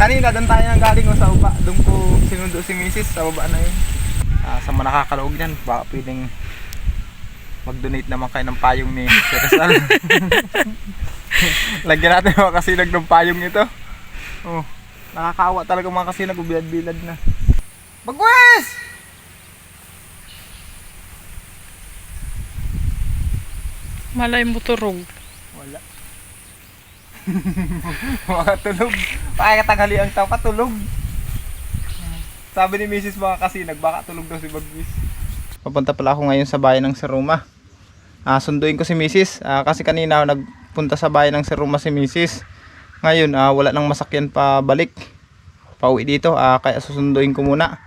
Kanina doon tayo nang galing sa upa. Doon ko sinundo si Mrs. sa baba na yun. Sa mga nakakalaog yan, baka pwedeng mag-donate naman kayo ng payong ni Sir Rizal. Lagyan natin mga kasinag ng payong ito. Oh, nakakaawa talaga mga kasinag, bilad-bilad na. Bagwes! Malay mo turog. Wala. Mga tulog. Pakikatanghali ang tao, patulog. Sabi ni Mrs. mga kasinag, baka tulog daw si Bagwes. Papunta pala ako ngayon sa bayan ng Sir Roma. Sunduin ko si Mrs. Kasi kanina nagpunta sa bayan ng Sir Roma si Mrs. Ngayon wala nang masakyan pa balik. Pauwi dito, kaya susunduin ko muna.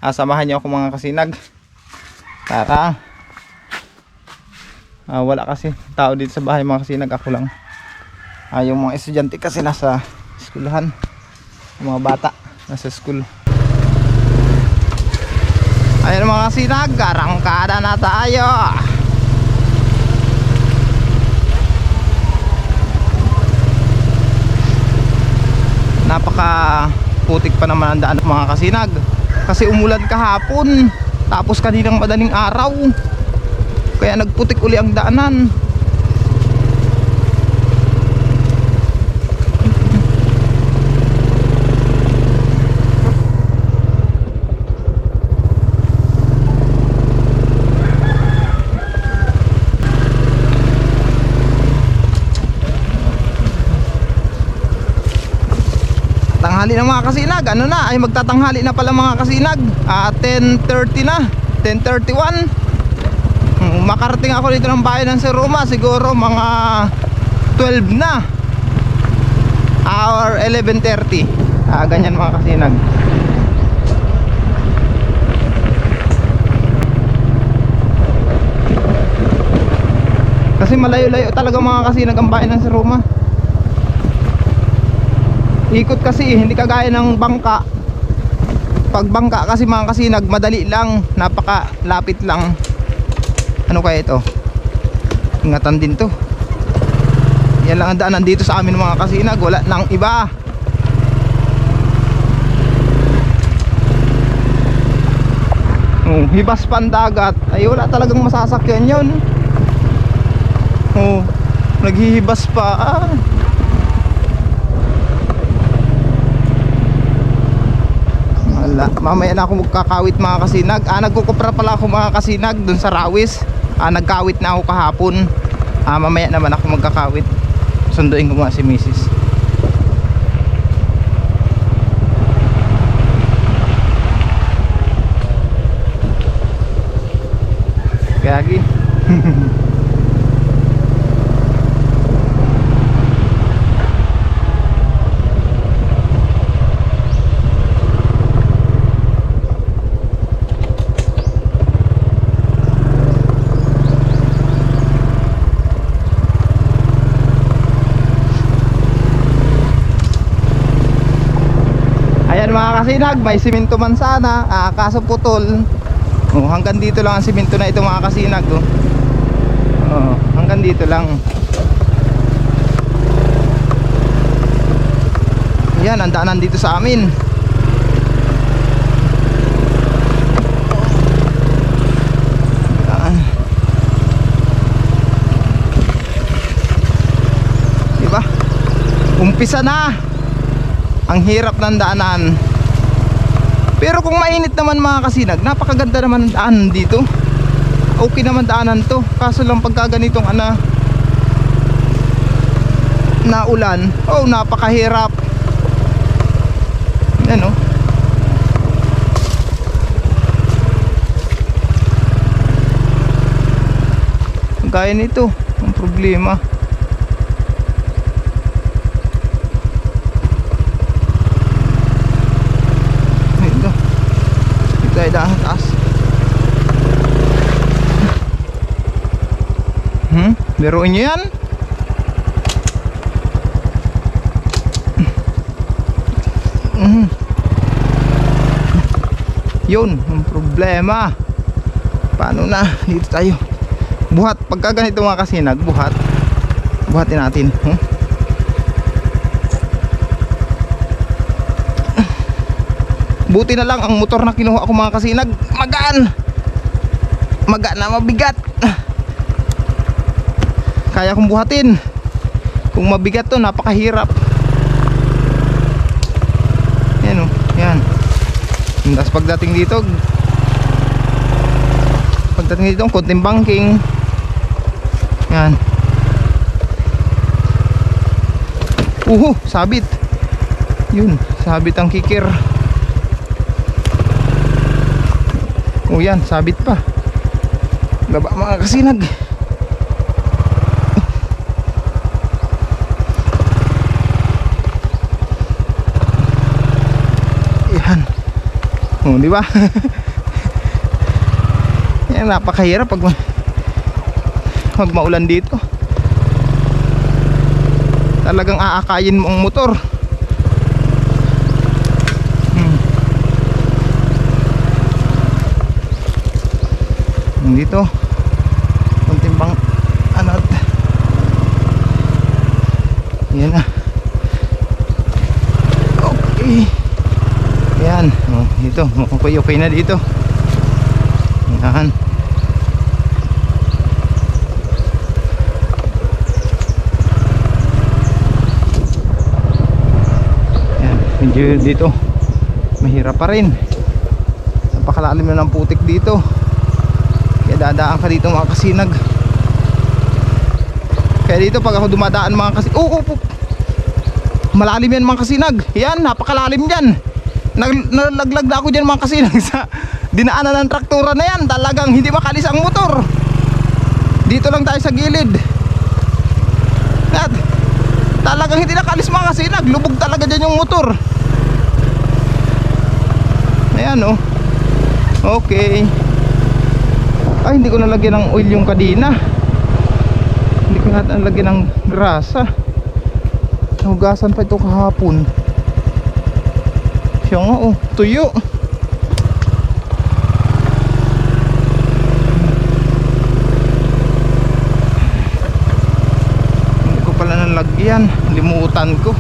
Samahan niyo ako mga kasinag. Tara. Wala kasi tao dito sa bahay mga kasinag, ako lang. Yung mga estudyante kasi nasa eskwelahan. Yung mga bata nasa school. Ayun mga kasinag, arangkada na tayo. Napaka putik pa naman ang daan mga kasinag. Kasi umulan kahapon, tapos kaninang madaling araw. Kaya nagputik uli ang daanan. Tanghali na mga kasinag, ano na, ay magtatanghali na pala mga kasinag. 10:30 na, 10:31. Makarating ako dito ng bayan ng Sir Roma siguro mga 12 na or 11:30. Ganyan mga kasinag. Kasi malayo-layo talaga mga kasinag ang bayan ng Sir Roma. Ikot kasi, hindi kagaya ng bangka. Pag bangka kasi mga kasinag, madali lang, napakalapit lang. Ano kaya ito? Ingatan din to. Yan lang ang daanan dito sa amin mga kasinag, wala nang iba. Hibas pandagat, ay wala talagang masasakyan yun. Naghihibas pa. Mamaya na ako magkakawit mga kasinag. Nagkukupra pala ako mga kasinag dun sa Rawis. Nagkawit na ako kahapon. Mamaya naman ako magkakawit. Sunduin ko mga si Mrs. Gagi. Mga kasinag, may simento man sana, kaso putol. Hanggang dito lang ang simento na ito mga kasinag. Hanggang dito lang. Yan ang daanan dito sa amin. Diba? Umpisa na ang hirap ng daanan. Pero kung mainit naman mga kasinag, napakaganda naman ang daanan dito. Okay naman daanan to. Kaso lang pagka ganitong na ulan, napakahirap. Yan gaya nito, ang problema. Daan taas. Biruin nyo yan. Yun ang problema. Paano na? Dito tayo. Buhat. Pagka ganito mga kasinag, buhatin natin. Buti na lang ang motor na kinuha ko mga kasinag, magaan. Magaan na mabigat. Kaya kong buhatin. Kung mabigat to, napakahirap. Yan o, yan. Tapos pagdating dito, konting banking. Yan. Sabit. Yun, sabit ang kikir. Yan, sabit pa. Laba mga kasinag. Yan. Di ba? Yan, napakahirap pag maulan dito. Talagang aakayin mo ang motor. Dito konting bang yan na. Okay, yan. Dito okay na dito. Yan. Yan, medyo dito mahirap pa rin. Napakalalim na ng putik dito. Dadaan ka dito mga kasinag. Kaya dito pag ako dumadaan mga kasinag, malalim yan mga kasinag. Yan, napakalalim dyan. Nalaglag na ako dyan mga kasinag sa dinaanan ng traktura na yan. Talagang hindi makalis ang motor. Dito lang tayo sa gilid. At talagang hindi nakalis mga kasinag. Lubog talaga dyan yung motor. Ayan o. Okay. Ay, hindi ko nalagyan ng oil yung kadina. Hindi ko nga nalagyan ng grasa. Nahugasan pa ito kahapon. Siya nga tuyo. Hindi ko pala nalagyan. Limutan ko.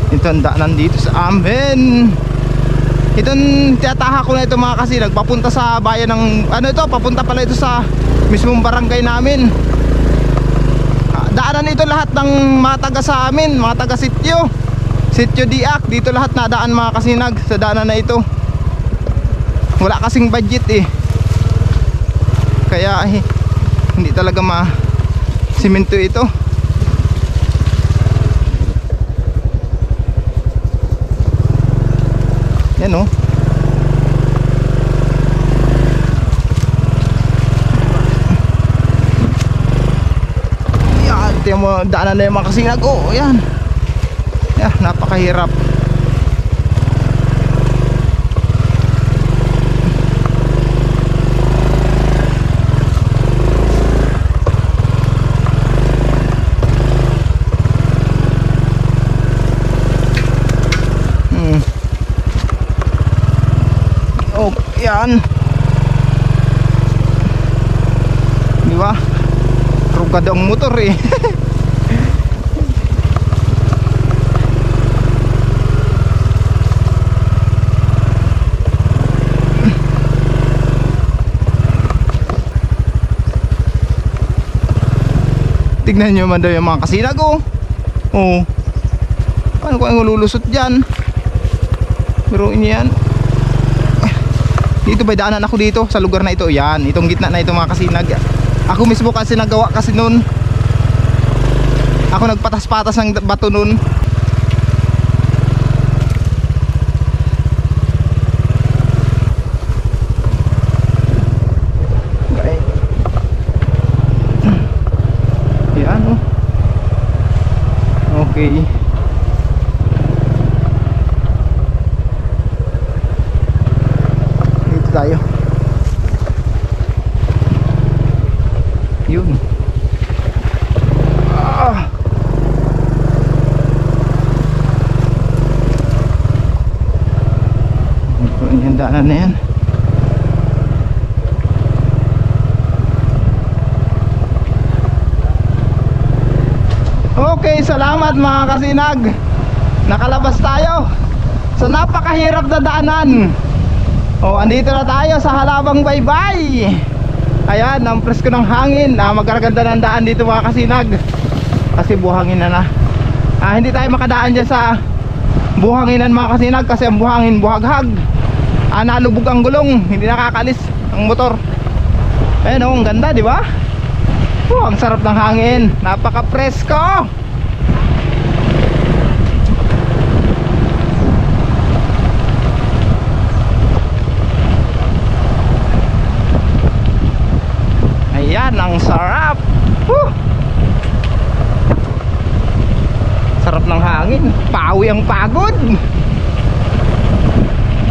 Ito ang daanan dito sa amin. Itong tiyataha ko na ito mga kasinag, papunta sa bayan ng papunta pala ito sa mismong barangay namin. Daanan ito lahat ng mga taga sa amin, mga taga Sitio Diak. Dito lahat nadaan mga kasinag sa daanan na ito. Wala kasing budget kaya hindi talaga simento ito. Yan o. Yan, ito yung daanan na yung mga kasinag. Yan. Yan, napakahirap. Yan. Di ba? Rugado ang motor Tignan nyo man daw yung mga kasinag paano ko ang lulusot dyan? Pero yan. Dito ba daanan ako dito sa lugar na ito. Yan, itong gitna na ito mga kasinag. Ako mismo kasi nagawa kasi nun. Ako nagpatas-patas ng bato nun. Yan okay. Tayo. Yun. Yung daanan na yan. Okay, salamat mga kasinag. Nakalabas tayo sa napakahirap na daanan. Andito na tayo sa Halabang Baybay. Ayan, ang presko ng hangin. Magaganda ng daan dito mga kasinag. Kasi buhangin na. Hindi tayo makadaan dyan sa buhanginan mga kasinag, kasi ang buhangin buhaghag. Nalubog ang gulong, hindi nakakalis ang motor. Ayan ang ganda, di ba? Ang sarap ng hangin, napaka-presko. Ayan, ang sarap. Sarap ng hangin, pawi ang pagod.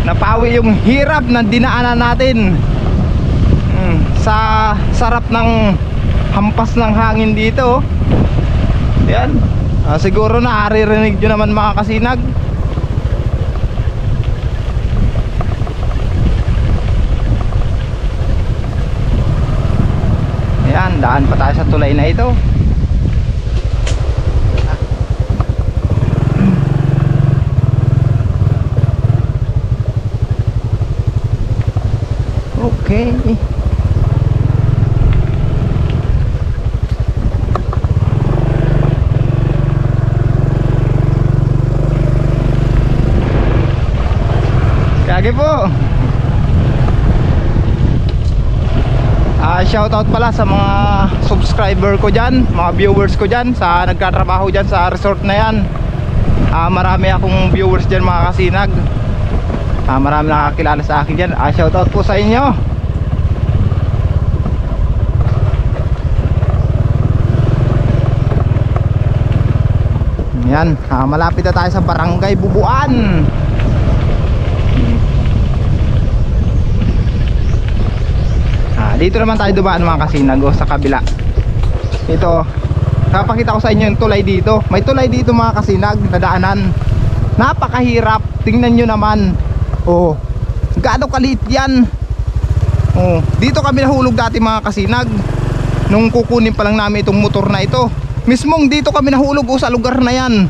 Napawi yung hirap na dinaanan natin. Sa sarap ng hampas ng hangin dito. Yan. Siguro naaririnig nyo naman mga kasinag. Yan, daan pa tayo sa tulay na ito. Okay. Kage po. Shoutout pala sa mga subscriber ko dyan, mga viewers ko dyan, sa nagtatrabaho dyan sa resort na yan. Marami akong viewers dyan mga kasinag. Marami nakakilala sa akin dyan. Shoutout po sa inyo. Yan, malapit na tayo sa Barangay Bubuan. Dito naman tayo dumaan mga kasinag, sa kabila. Ito, kapakita ko sa inyo yung tulay dito. May tulay dito mga kasinag na daanan. Napakahirap, tingnan nyo naman. Gaano kaliit yan. Dito kami nahulog dati mga kasinag, nung kukunin pa lang namin itong motor na ito. Mismong dito kami nahulog sa lugar na yan.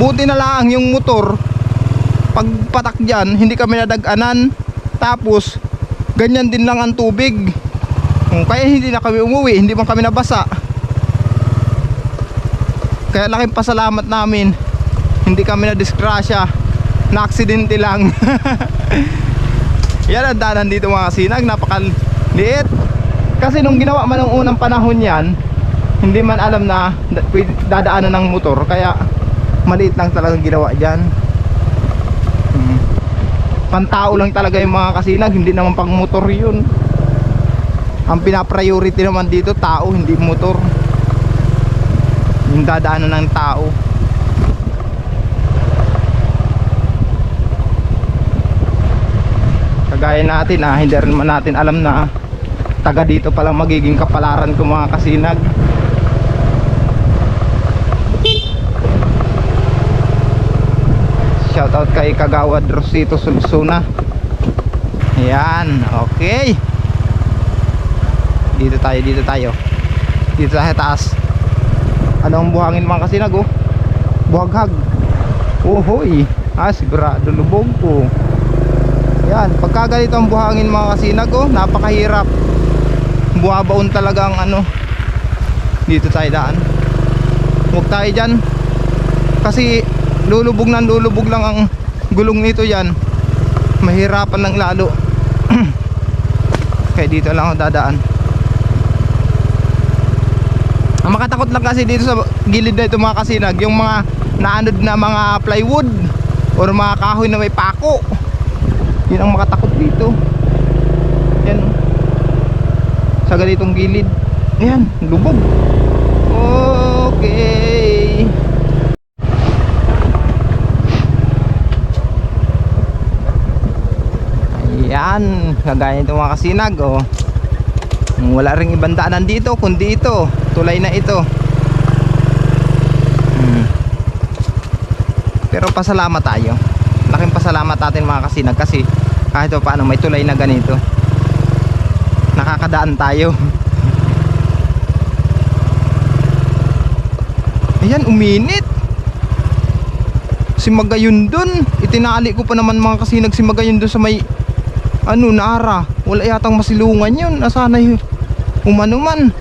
Buti na lang yung motor, pagpatak dyan, hindi kami nadaganan. Tapos ganyan din lang ang tubig. Kaya hindi na kami umuwi, hindi man kami nabasa. Kaya laking pasalamat namin, hindi kami na disgrasya, na aksidente lang. Yan ang daanan dito mga kasinag, napakaliit. Kasi nung ginawa man ng unang panahon yan, hindi man alam na dadaanan ng motor, kaya maliit lang talagang ginawa dyan. Pantao lang talaga yung mga kasinag, hindi naman pang motor yun. Ang pinapriority naman dito, tao, hindi motor. Yung dadaanan ng tao. Kagaya natin, hindi rin naman natin alam na taga dito palang magiging kapalaran ko mga kasinag. Shoutout kay Kagawad Rosito Sulsuna. Ayan, okay. Dito tayo sa taas. Ano ang buhangin mga kasinag? Buhaghag. Hoy, sigurado lubog ko. Yan, pagka ganito ang buhangin mga kasinag, napakahirap. Buhabaon talaga ang dito tayo daan. Huwag tayo dyan, kasi lulubog lang ang gulong nito yan. Mahirapan lang lalo. Kaya dito lang ako dadaan. Ang makatakot lang kasi dito sa gilid na ito mga kasinag, yung mga naanod na mga plywood or mga kahoy na may pako. Yun ang makatakot dito. Yan, sa ganitong gilid. Ayan, lubog. Okay. Ayan, kagaya nito mga kasinag. Wala ring ibang daanan dito kundi ito, tulay na ito. Pero pasalamat tayo. Laking pasalamat natin mga kasinag, kasi kahit paano may tulay na ganito, nakakadaan tayo. Ayan, uminit. Si Magayon dun. Itinali ko pa naman mga kasinag si Magayon dun sa may Nara. Wala yatang masilungan yun. Nasanay umano man.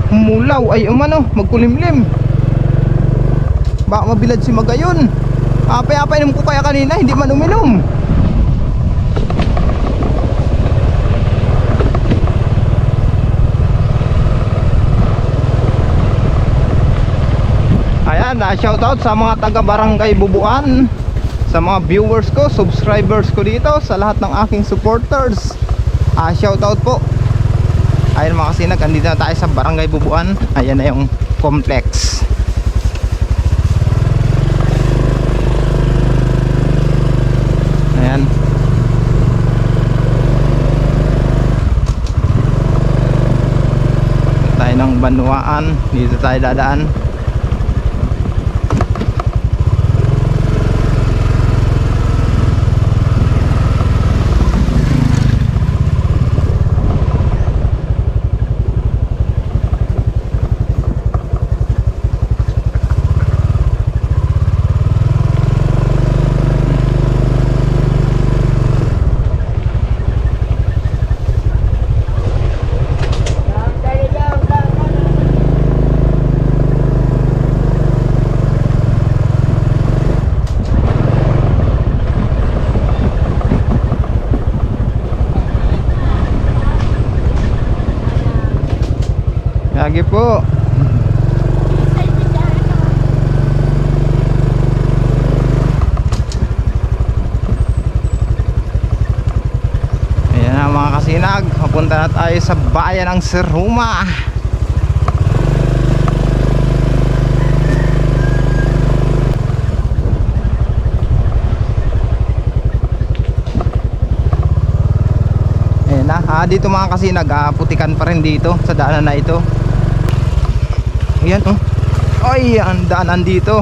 Umulaw ay magkulimlim. Baka mabilad si Magayon. Apay-apay ko kaya kanina, hindi man uminom. Ayan, shoutout sa mga taga Barangay Bubuan, sa mga viewers ko, subscribers ko dito, sa lahat ng aking supporters. Shoutout po. Ayan mga kasinag, andito na tayo sa Barangay Bubuan. Ayan na yung complex. Ayan. Tayo ng Banwaan. Dito tayo dadaan. Lagi po. Ayan na mga kasinag, papunta na tayo sa bayan ng Siruma. Ayan na, dito mga kasinag, putikan pa rin dito sa daanan na ito. Ayan ay ang daanan dito.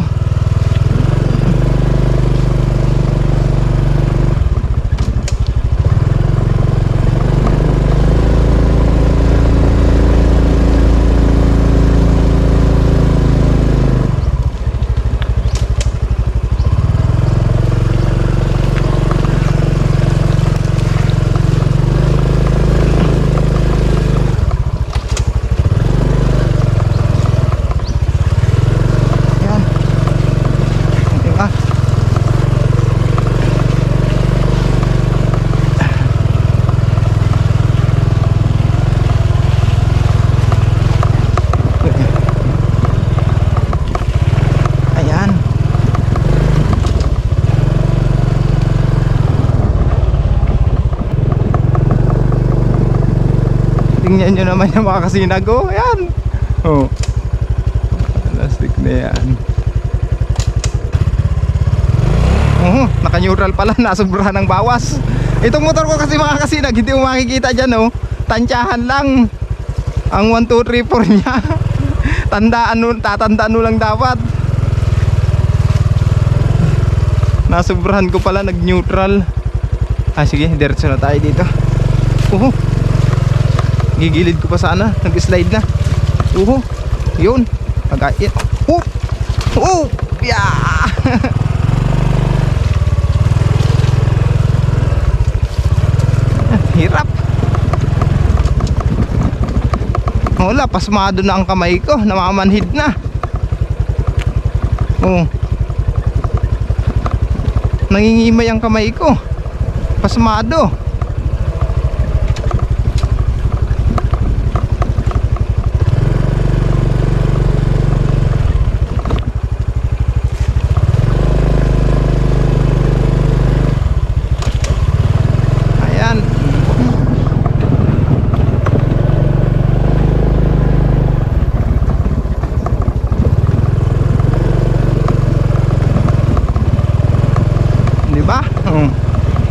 Tingnan nyo naman yung mga kasinag. Ayan. Plastic na yan. Naka-neutral pala. Nasubrahan ng bawas. Itong motor ko kasi mga kasinag, hindi mo makikita dyan. Tansyahan lang. Ang 1, 2, 3, 4 niya. Tatandaan mo lang dapat. Nasubrahan ko pala, nag-neutral. Sige, diretso na tayo dito. Gigilid ko pa sana, nag-slide na. Yun. Pag-ain. Yeah. Hirap. Wala, pasmado na ang kamay ko, namamanhid na. Nangingimay ang kamay ko. Pasmado.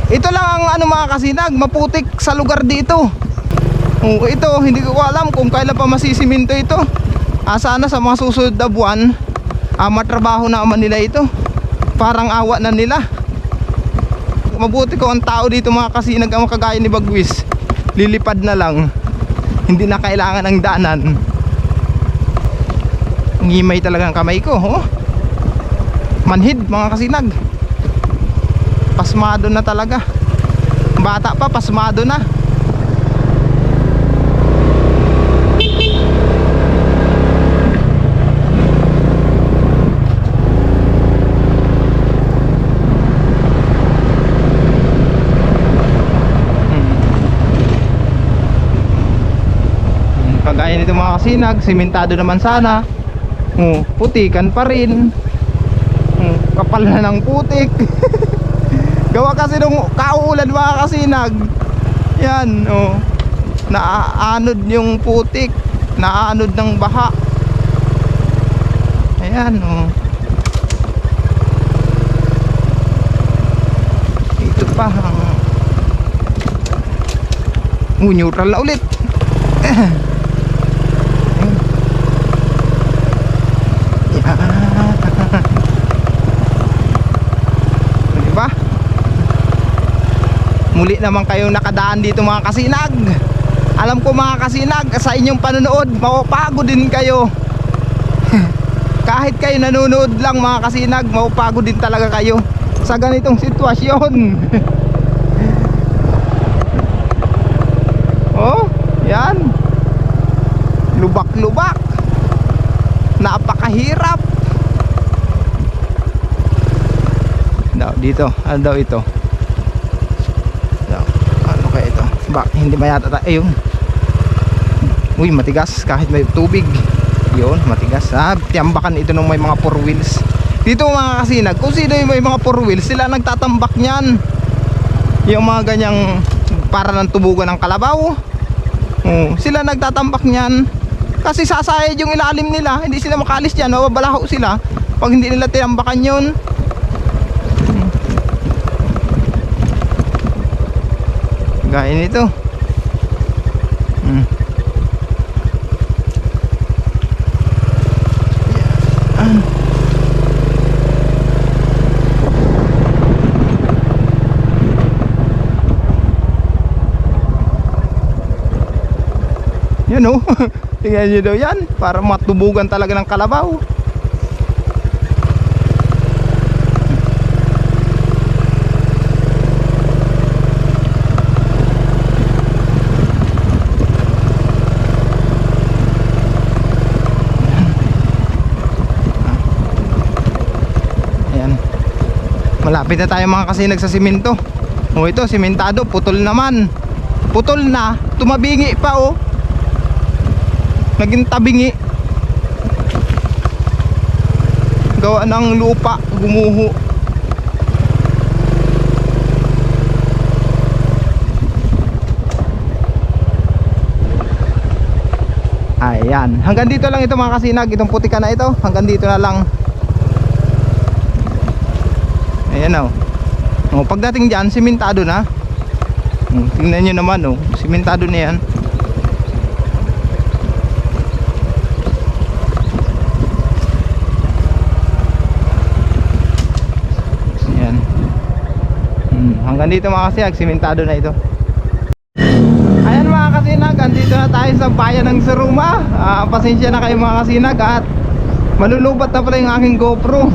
Ito lang ang mga kasinag, maputik sa lugar dito. Ito, hindi ko alam kung kailan pa masisiminto ito. Sana sa mga susunod na buwan, matrabaho na naman nila ito. Parang awa na nila. Mabuti ko ang tao dito mga kasinag, ang kagaya ni Bagwis. Lilipad na lang. Hindi na kailangan ng daanan. ngimay talaga ang kamay ko, oh. Manhid mga kasinag. Pasmado na talaga. Bata pa, pasmado na. Kagaya nito mga kasinag, simentado naman sana. Putikan pa rin. Kapal na ng putik. Gawa kasi nung kauulan mga kasinag. Yan, naaanod yung putik, naaanod ng baha. Ayan, ito pa ang neutral na ulit. Diba? Muli naman kayong nakadaan dito mga kasinag. Alam ko mga kasinag, sa inyong panonood mapapagod din kayo. Kahit kayo nanonood lang mga kasinag, mapapagod din talaga kayo sa ganitong sitwasyon. Oh, yan. Lubak-lubak. Napakahirap. Dito, ano daw ito? Ano kaya ito? Hindi ba yata ayun. Uy, matigas kahit may tubig. Yun, matigas. Tiyambakan ito ng may mga 4 wheels. Dito mga kasinag, kung sino yung may mga 4 wheels, sila nagtatambak niyan. Yung mga ganyang para ng tubugan ng kalabaw. Sila nagtatambak niyan. Kasi sasayad yung ilalim nila, hindi sila makalis dyan, mababalaho sila pag hindi nila tinambakan yun. Gaya nito. Yan oh. Tingnan nyo daw yan, para matubugan talaga ng kalabaw. Ayan. Malapit na tayo mga kasinag sa simento. Ito, simentado, putol naman. Putol na, tumabingi pa oh. Naging tabingi. Gawa ng lupa, gumuho. Ayan, hanggang dito lang ito mga kasinag. Itong putika na ito, hanggang dito na lang. Ayan o. Pagdating dyan, simentado na. Tingnan nyo naman o, simentado na yan. Hanggang dito mga kasinag, simentado na ito. Ayan mga kasinag, andito na tayo sa bayan ng Siruma. Pasensya na kayo mga kasinag at malulubat na pala yung aking GoPro.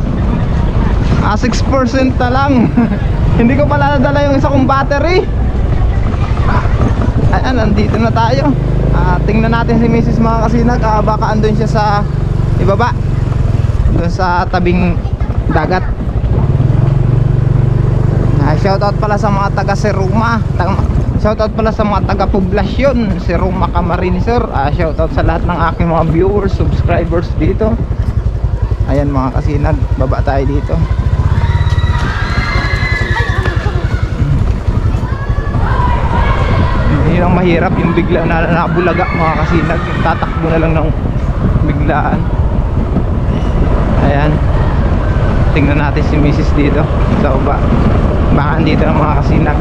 6% na lang. Hindi ko pala nadala yung isa kong battery. Ayan, andito na tayo. Tingnan natin si Mrs. mga kasinag. Baka andun siya sa ibaba, doon sa tabing dagat. Shoutout pala sa mga taga Siruma. Shoutout pala sa mga taga Poblasyon Siruma, Camarines Sur. Shoutout sa lahat ng aking mga viewers, subscribers dito. Ayan mga kasinag, baba tayo dito. Hindi lang mahirap yung bigla na nabulaga mga kasinag. Tatakbo na lang ng biglaan. Ayan. Tingnan natin si Mrs. dito sa baba. Baka andito ng mga kasinag.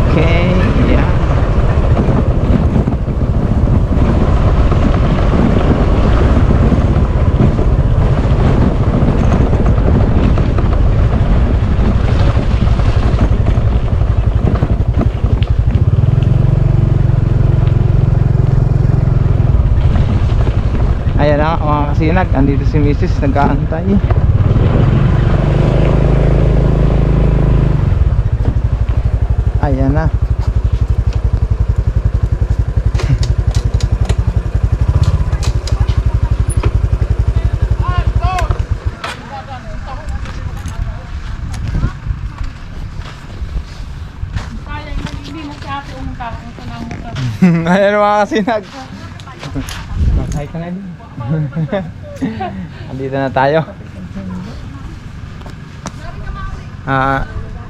Okay, yeah. Ayan mga kasinag, andito si Mrs. nag-aantay. Ayan na. Ayan mga kasinag. Hi ka na din. Andito na tayo.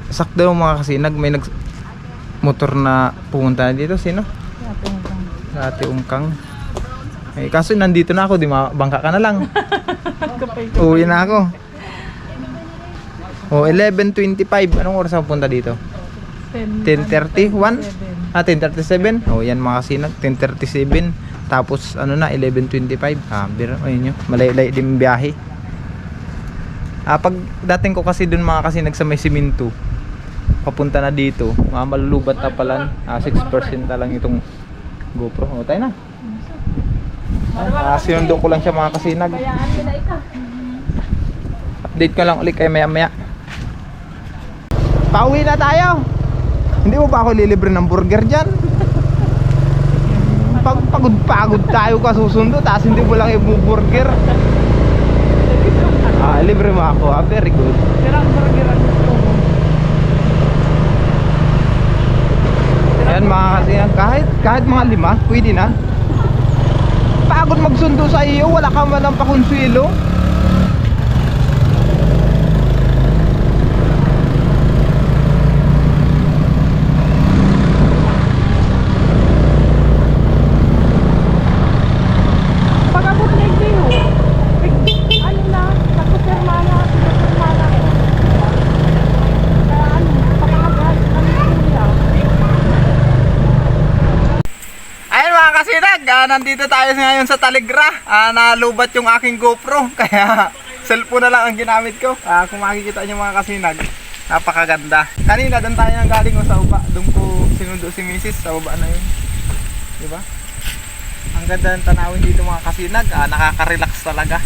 Sakto yung mga kasinag, may motor na pumunta na dito. Sino? Sa Ate Ungkang. Eh, kaso nandito na ako, di bangka ka na lang. Uwi na ako. Oh, 11:25. Anong oras ako punta dito? 10:31? 10:37? Oh, yan mga kasinag, 10:37. Tapos ano na, 11:25. Biro, ayun yun. Malay-lay din biyahe. Pag dating ko kasi dun mga kasinag sa may siminto, papunta na dito, malulubat na pala. 6% na lang itong GoPro. O, tayo na. Sinundo ko lang siya mga kasinag. Update ko lang ulit kayo maya maya. Pauwi na tayo. Hindi mo ba ako lilibre ng burger dyan? Pagod tayo ka susundo, tapos hindi mo lang i-burger. Libre mo ako. Very good. Ayan mga kasinag, kahit mga 5, pwede na. Pagod magsundo sa iyo, wala ka man ng pakonsuelo. Pag-abot na yung ano na, nagkusermana. Kaya ano, pag-agas, ano siya. Ayun mga kasinag, nandito tayo ngayon sa Taligra. Nalubat yung aking GoPro, kaya cellphone na lang ang ginamit ko. Kung makikita nyo mga kasinag, napakaganda. Kanina doon tayo nang galing sa uba, doon ko sinundo si Mrs. sa uba na yun, diba? Ang ganda ng tanawin dito mga kasinag, nakaka-relax talaga.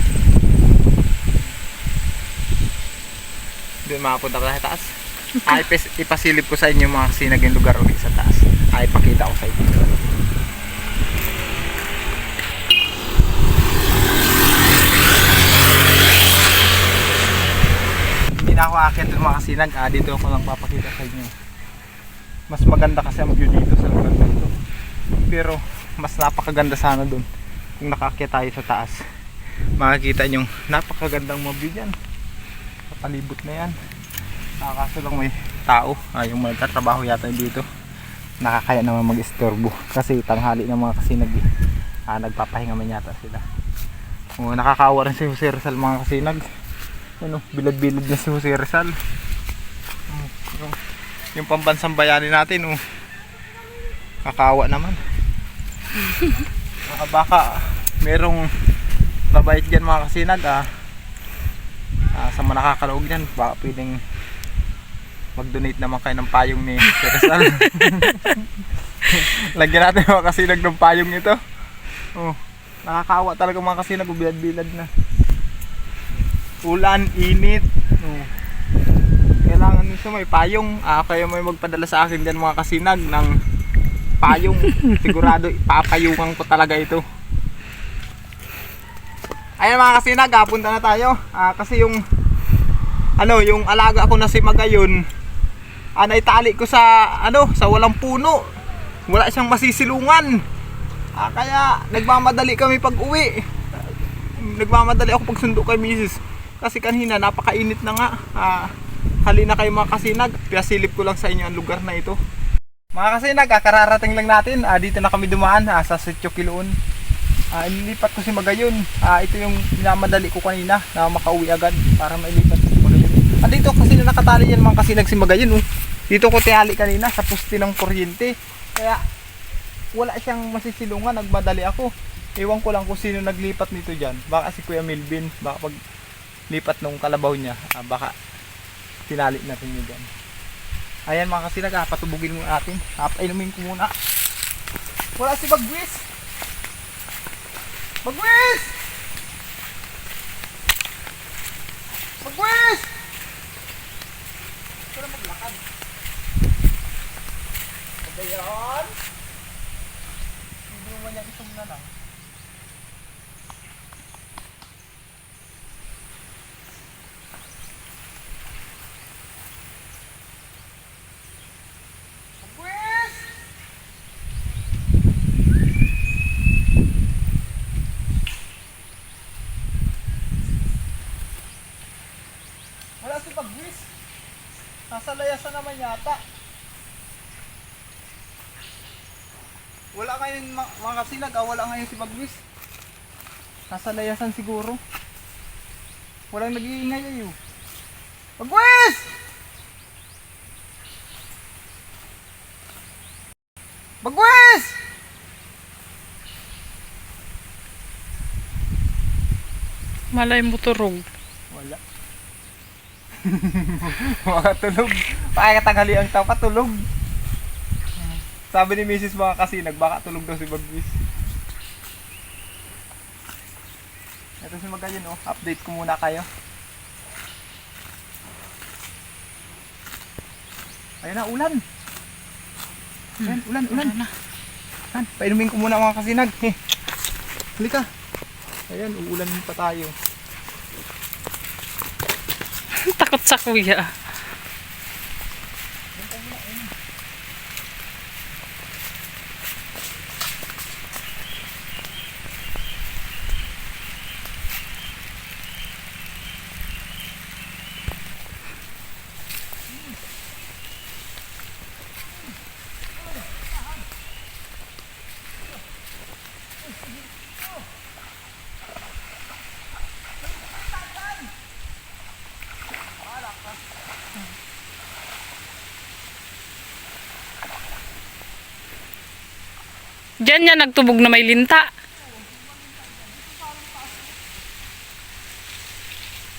Doon makapunta ko sa taas. Ipasilip ko sa inyo mga kasinag yung lugar ulit sa taas. Ipakita ko sa inyo. Hindi na ako aakyat doon mga kasinag. Dito ako lang papakita sa inyo. Mas maganda kasi ang view dito sa lugar na ito. Pero mas napakaganda sana doon kung nakaakyat tayo sa taas. Makikita nyo napakagandang mga view dyan sa palibot na yan. Kaso lang may tao, yung magtatrabaho yata dito, nakakaya naman mag-istorbo kasi tanghali ng mga kasinag. Nagpapahinga man yata sila. Nakakaawa rin si Jose Rizal mga kasinag. Bilad-bilad na si Jose Rizal. Yung pambansang bayani natin, kakaawa naman. Baka merong mabait dyan mga kasinag, sa mga nakakalaog dyan, baka pwedeng mag-donate naman kayo ng payong ni Rizal. Lagyan natin mga kasinag ng payong ito. Nakakaawa talaga mga kasinag, bilad-bilad na. Ulan, init. Kailangan nito may payong. Kaya may magpadala sa akin dyan mga kasinag ng payong. Sigurado papayungan ko talaga ito. Ayan mga kasinag, punta na tayo. Kasi yung alaga ko na si Magayon, naitali ko sa sa walang puno. Wala siyang masisilungan. Kaya nagmamadali kami pag uwi. Nagmamadali ako pag sundo kay Mrs. Kasi kanina napakainit na nga. Halina kayo mga kasinag, piyasilip ko lang sa inyo ang lugar na ito. Mga kasinag, kararating lang natin. Dito na kami dumaan sa Sitio Kiloon. Inilipat ko si Magayon. Ito yung minamadali ko kanina na makauwi agad para mailipat si Magayon. Dito kasi na nakatali yan mga kasinag si Magayon. Dito ko tihali kanina sa poste ng kuryente. Kaya wala siyang masisilungan, nagmadali ako. Ewan ko lang kung sino naglipat nito dyan. Baka si Kuya Melvin, baka pag lipat nung kalabaw niya, baka tinali na rin niya dyan. Ayan mga kasinag, patubugin mo natin. Painumin ko muna. Wala si Bagwis! Bagwis! Magwis! Ito na maglakad. Pagayon. Hindi mo man yan isong na lang. Magwis! Wala si Magwis. Nasa layasan naman yata. Wala ngayon mga kasinag, wala ngayon si Magwis. Nasa layasan siguro. Walang nag-iingay ayo. Magwis! Magwis! Malay mo turog. Wala. Makatulog. Pakakatanghali ang tao, patulog. Sabi ni Mrs. mga kasinag, baka tulog daw si Bagwis. Ito si Magayon, oh. Update ko muna kayo. Ayun na, ulan. Ayan, ulan. Ayan, painumin ko muna mga kasinag. Halika. Ayan, uulan pa tayo. Takot sa kuya. Diyan niya nagtubog na may linta.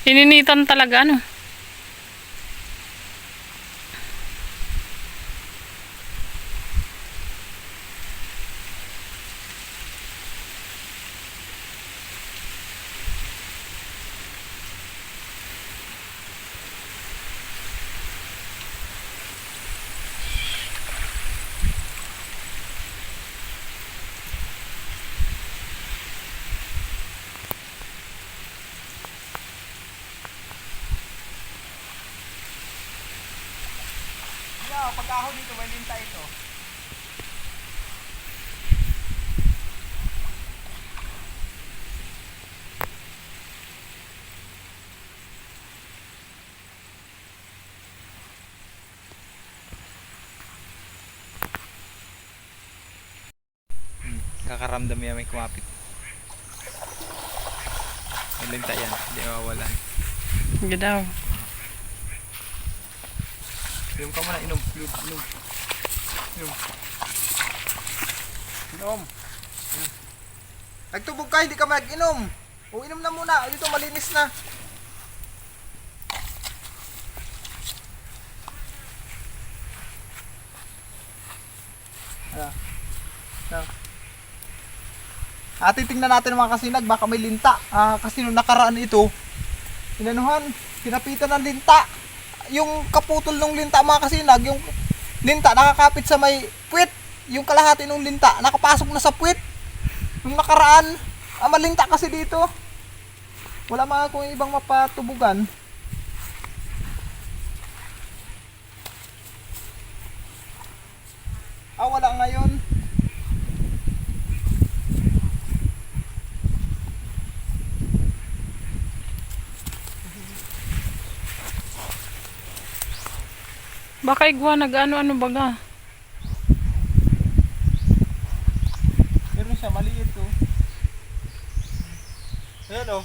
Ininitan talaga ano. Pag ako dito, may linta ito. Kakaramdam yan, may kumapit. May linta yan, hindi mawawalan. Hindi daw. Inom ka muna, inom. Nagtubog ka, hindi ka mag-inom. O, inom na muna, dito malinis na. Titingnan natin mga kasinag, baka may linta. Kasi nung nakaraan ito, inanuhan, pinapitan ng linta. Yung kaputol ng linta mga kasinag, yung linta nakakapit sa may puwit. Yung kalahati ng linta nakapasok na sa puwit. Yung nakaraan, malinta kasi dito. Wala mga kung ibang mapatubugan. Wala ngayon. Baka igwa nag-ano-ano baga. Meron siya, maliit oh. Ayan oh.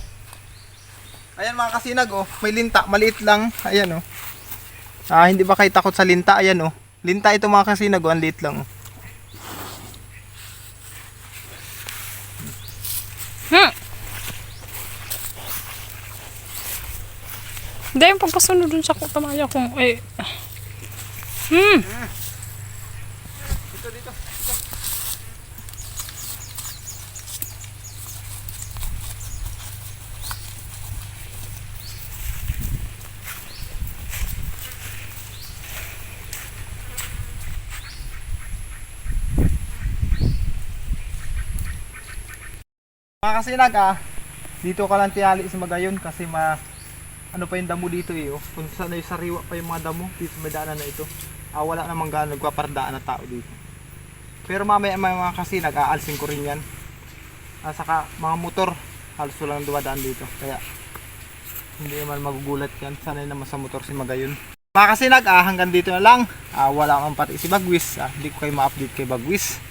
Ayan mga kasinag oh, may linta, maliit lang. Ayan oh. Hindi ba kayo takot sa linta? Ayan oh. Linta ito mga kasinag oh, ang liit lang oh. Hindi, yung pagpasunod dun sa kutamaya kung Dito. Mga kasinag, dito ka lang tiyali sa Magayon kasi ano pa yung damo dito eh. Oh. Kung saan ay sariwa pa yung mga damo dito sa may daanan na ito. Wala namang gano'n nagpapardaan na tao dito. Pero mamaya mga kasinag, aalsin ko rin yan. Saka mga motor, halos walang dumadaan dito. Kaya hindi naman magugulat yan. Sanay naman sa motor si Magayon. Mga kasinag, hanggang dito na lang. Wala akong pati si Bagwis. Hindi ko kayo ma-update kay Bagwis.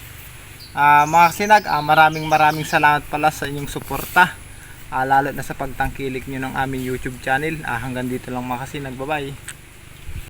Mga kasinag, maraming salamat pala sa inyong suporta. Lalo na sa pagtangkilik nyo ng aming YouTube channel. Hanggang dito lang mga kasinag. Bye bye.